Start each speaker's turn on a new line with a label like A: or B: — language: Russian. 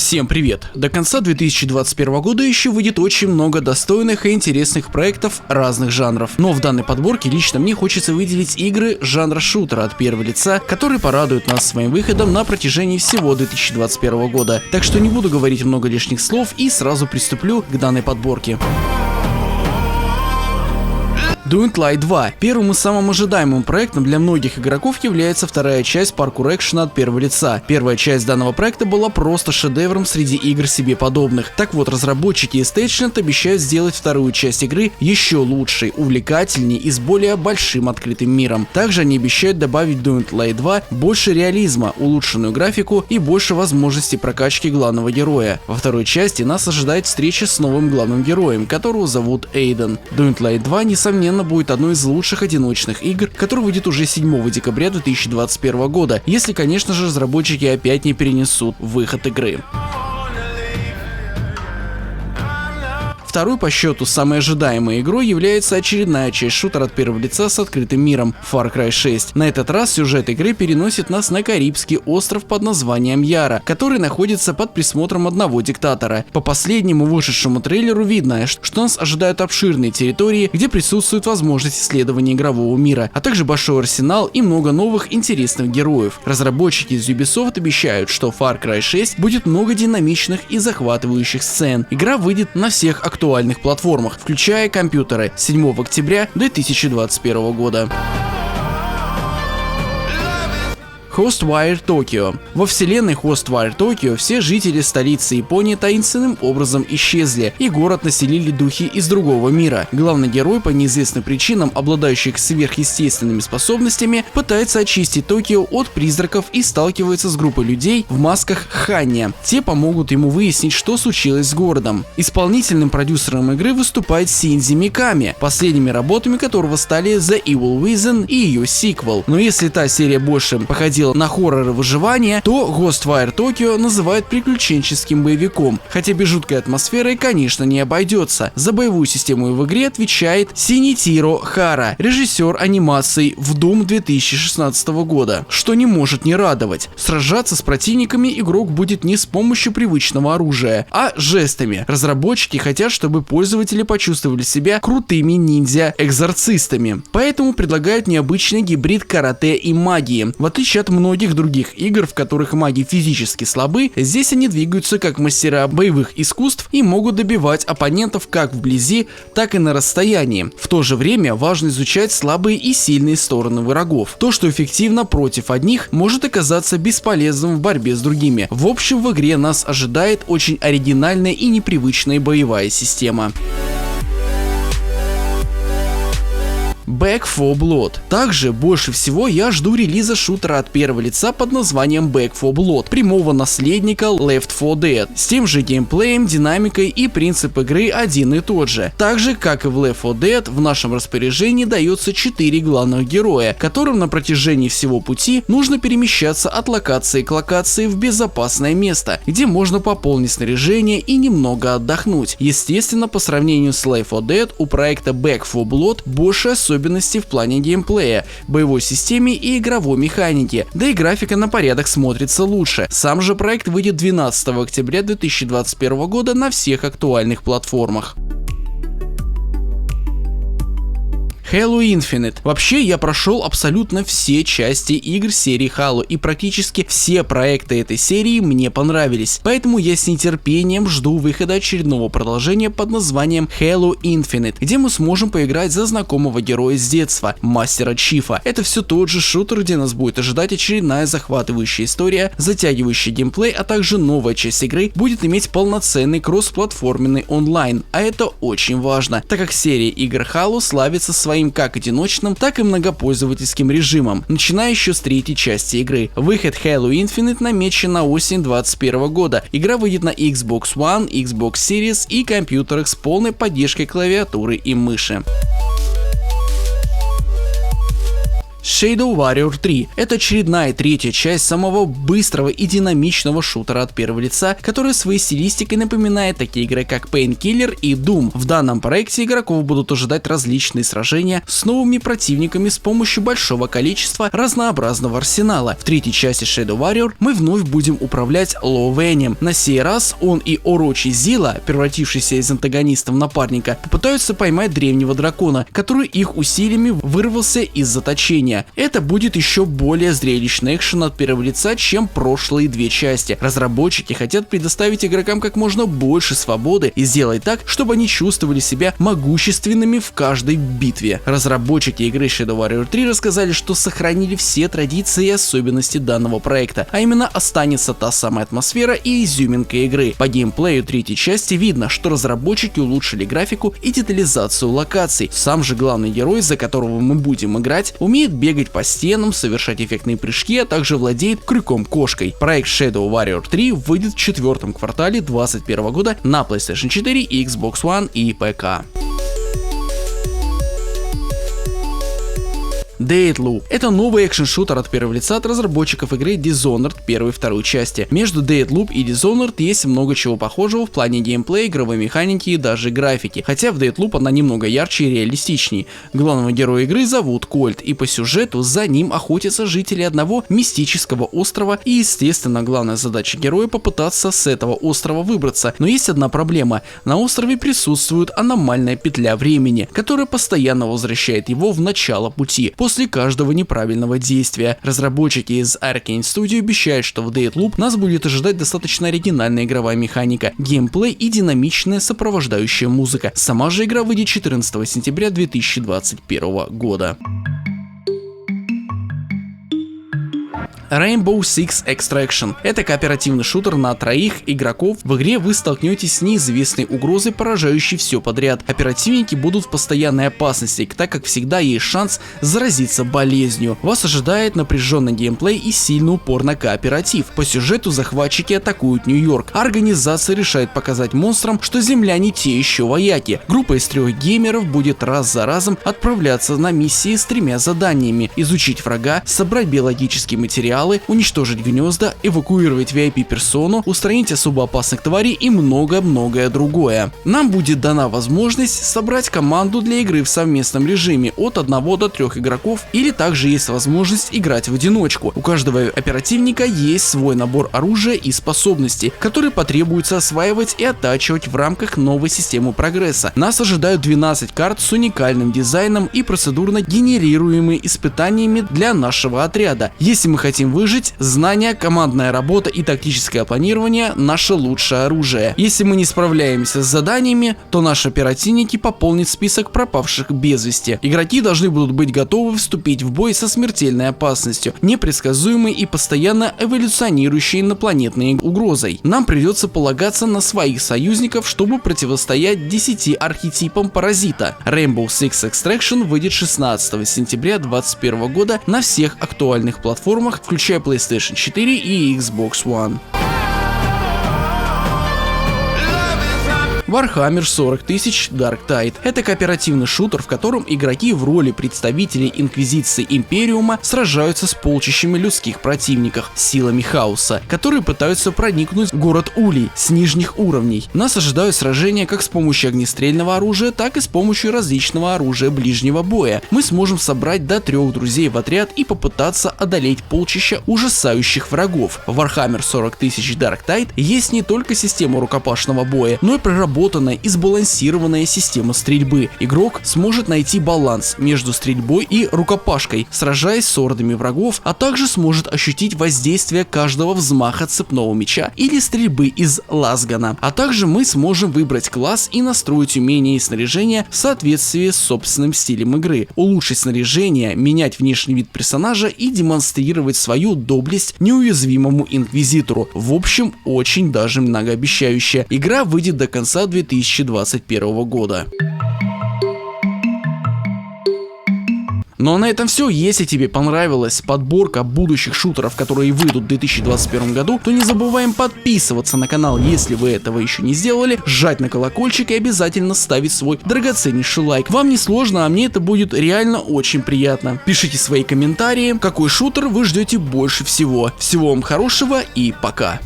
A: Всем привет! До конца 2021 года еще выйдет очень много достойных и интересных проектов разных жанров. Но в данной подборке лично мне хочется выделить игры жанра шутера от первого лица, которые порадуют нас своим выходом на протяжении всего 2021 года. Так что не буду говорить много лишних слов и сразу приступлю к данной подборке. Dying Light 2. Первым и самым ожидаемым проектом для многих игроков является вторая часть паркур экшена от первого лица. Первая часть данного проекта была просто шедевром среди игр себе подобных. Так вот, разработчики из Techland обещают сделать вторую часть игры еще лучшей, увлекательней и с более большим открытым миром. Также они обещают добавить в Dying Light 2 больше реализма, улучшенную графику и больше возможностей прокачки главного героя. Во второй части нас ожидает встреча с новым главным героем, которого зовут Эйден. Dying Light 2 несомненно будет одной из лучших одиночных игр, которая выйдет уже 7 декабря 2021 года, если, конечно же, разработчики опять не перенесут выход игры. Второй по счету самой ожидаемой игрой является очередная часть шутера от первого лица с открытым миром Far Cry 6. На этот раз сюжет игры переносит нас на Карибский остров под названием Яра, который находится под присмотром одного диктатора. По последнему вышедшему трейлеру видно, что нас ожидают обширные территории, где присутствует возможность исследования игрового мира, а также большой арсенал и много новых интересных героев. Разработчики из Ubisoft обещают, что Far Cry 6 будет много динамичных и захватывающих сцен. Игра выйдет на всех актуальных платформах, включая компьютеры, 7 октября 2021 года. Ghostwire Tokyo. Во вселенной Ghostwire Tokyo все жители столицы Японии таинственным образом исчезли, и город населили духи из другого мира. Главный герой, по неизвестным причинам обладающих сверхъестественными способностями, пытается очистить Токио от призраков и сталкивается с группой людей в масках Ханья. Те помогут ему выяснить, что случилось с городом. Исполнительным продюсером игры выступает Синдзи Миками, последними работами которого стали The Evil Within и ее сиквел. Но если та серия больше походила на хорроры выживания, то Ghostwire Tokyo называют приключенческим боевиком, хотя без жуткой атмосферы, конечно, не обойдется. За боевую систему в игре отвечает Синитиро Хара, режиссер анимаций в Doom 2016 года, что не может не радовать. Сражаться с противниками игрок будет не с помощью привычного оружия, а жестами. Разработчики хотят, чтобы пользователи почувствовали себя крутыми ниндзя-экзорцистами, поэтому предлагают необычный гибрид карате и магии. В отличие от многих других игр, в которых маги физически слабы, здесь они двигаются как мастера боевых искусств и могут добивать оппонентов как вблизи, так и на расстоянии. В то же время важно изучать слабые и сильные стороны врагов. То, что эффективно против одних, может оказаться бесполезным в борьбе с другими. В общем, в игре нас ожидает очень оригинальная и непривычная боевая система. Back 4 Blood. Также больше всего я жду релиза шутера от первого лица под названием Back 4 Blood, прямого наследника Left 4 Dead, с тем же геймплеем, динамикой и принцип игры один и тот же. Так же, как и в Left 4 Dead, в нашем распоряжении дается 4 главных героя, которым на протяжении всего пути нужно перемещаться от локации к локации в безопасное место, где можно пополнить снаряжение и немного отдохнуть. Естественно, по сравнению с Left 4 Dead у проекта Back 4 Blood больше особенностей в плане геймплея, боевой системе и игровой механики, да и графика на порядок смотрится лучше. Сам же проект выйдет 12 октября 2021 года на всех актуальных платформах. Halo Infinite. Вообще, я прошел абсолютно все части игр серии Halo, и практически все проекты этой серии мне понравились, поэтому я с нетерпением жду выхода очередного продолжения под названием Halo Infinite, где мы сможем поиграть за знакомого героя с детства, Мастера Чифа. Это все тот же шутер, где нас будет ожидать очередная захватывающая история, затягивающий геймплей, а также новая часть игры будет иметь полноценный кроссплатформенный онлайн, а это очень важно, так как серия игр Halo славится своим как одиночным, так и многопользовательским режимом, начиная еще с третьей части игры. Выход Halo Infinite намечен на осень 2021 года. Игра выйдет на Xbox One, Xbox Series и компьютерах с полной поддержкой клавиатуры и мыши. Shadow Warrior 3 — это очередная третья часть самого быстрого и динамичного шутера от первого лица, который своей стилистикой напоминает такие игры как Painkiller и Doom. В данном проекте игроков будут ожидать различные сражения с новыми противниками с помощью большого количества разнообразного арсенала. В третьей части Shadow Warrior мы вновь будем управлять Ло Вэнем. На сей раз он и Орочи Зила, превратившийся из антагониста в напарника, попытаются поймать древнего дракона, который их усилиями вырвался из заточения. Это будет еще более зрелищный экшен от первого лица, чем прошлые две части. Разработчики хотят предоставить игрокам как можно больше свободы и сделать так, чтобы они чувствовали себя могущественными в каждой битве. Разработчики игры Shadow Warrior 3 рассказали, что сохранили все традиции и особенности данного проекта, а именно останется та самая атмосфера и изюминка игры. По геймплею третьей части видно, что разработчики улучшили графику и детализацию локаций. Сам же главный герой, за которого мы будем играть, умеет бегать по стенам, совершать эффектные прыжки, а также владеет крюком-кошкой. Проект Shadow Warrior 3 выйдет в четвертом квартале 2021 года на PlayStation 4, Xbox One и ПК. Deathloop — это новый экшен-шутер от первого лица от разработчиков игры Dishonored первой и второй части. Между Deathloop и Dishonored есть много чего похожего в плане геймплея, игровой механики и даже графики, хотя в Deathloop она немного ярче и реалистичней. Главного героя игры зовут Кольт, и по сюжету за ним охотятся жители одного мистического острова, и естественно главная задача героя попытаться с этого острова выбраться. Но есть одна проблема: на острове присутствует аномальная петля времени, которая постоянно возвращает его в начало пути после каждого неправильного действия. Разработчики из Arkane Studio обещают, что в Deathloop нас будет ожидать достаточно оригинальная игровая механика, геймплей и динамичная сопровождающая музыка. Сама же игра выйдет 14 сентября 2021 года. Rainbow Six Extraction — это кооперативный шутер на троих игроков. В игре вы столкнетесь с неизвестной угрозой, поражающей все подряд. Оперативники будут в постоянной опасности, так как всегда есть шанс заразиться болезнью. Вас ожидает напряженный геймплей и сильный упор на кооператив. По сюжету захватчики атакуют Нью-Йорк. Организация решает показать монстрам, что земляне те еще вояки. Группа из 3 геймеров будет раз за разом отправляться на миссии с 3 заданиями: изучить врага, собрать биологический материал, уничтожить гнезда, эвакуировать VIP-персону, устранить особо опасных тварей и многое другое. Нам будет дана возможность собрать команду для игры в совместном режиме от 1 до 3 игроков, или также есть возможность играть в одиночку. У каждого оперативника есть свой набор оружия и способностей, которые потребуется осваивать и оттачивать в рамках новой системы прогресса. Нас ожидают 12 карт с уникальным дизайном и процедурно генерируемыми испытаниями для нашего отряда. Если мы хотим выжить, знания, командная работа и тактическое планирование — наше лучшее оружие. Если мы не справляемся с заданиями, то наши оперативники пополнят список пропавших без вести. Игроки должны будут быть готовы вступить в бой со смертельной опасностью, непредсказуемой и постоянно эволюционирующей инопланетной угрозой. Нам придется полагаться на своих союзников, чтобы противостоять 10 архетипам паразита. Rainbow Six Extraction выйдет 16 сентября 2021 года на всех актуальных платформах, включая PlayStation 4 и Xbox One. Warhammer 40 000 Dark Tide — это кооперативный шутер, в котором игроки в роли представителей Инквизиции Империума сражаются с полчищами людских противников силами хаоса, которые пытаются проникнуть в город Улей с нижних уровней. Нас ожидают сражения как с помощью огнестрельного оружия, так и с помощью различного оружия ближнего боя. Мы сможем собрать до 3 друзей в отряд и попытаться одолеть полчища ужасающих врагов. В Warhammer 40 000 Dark Tide есть не только система рукопашного боя, но и проработанная и сбалансированная система стрельбы. Игрок сможет найти баланс между стрельбой и рукопашкой, сражаясь с ордами врагов, а также сможет ощутить воздействие каждого взмаха цепного меча или стрельбы из лазгана. А также мы сможем выбрать класс и настроить умения и снаряжение в соответствии с собственным стилем игры, улучшить снаряжение, менять внешний вид персонажа и демонстрировать свою доблесть неуязвимому инквизитору. В общем, очень даже многообещающая. Игра выйдет до конца 2021 года. Ну а на этом все. Если тебе понравилась подборка будущих шутеров, которые выйдут в 2021 году, то не забываем подписываться на канал, если вы этого еще не сделали, жать на колокольчик и обязательно ставить свой драгоценнейший лайк. Вам не сложно, а мне это будет реально очень приятно. Пишите свои комментарии, какой шутер вы ждете больше всего. Всего вам хорошего и пока.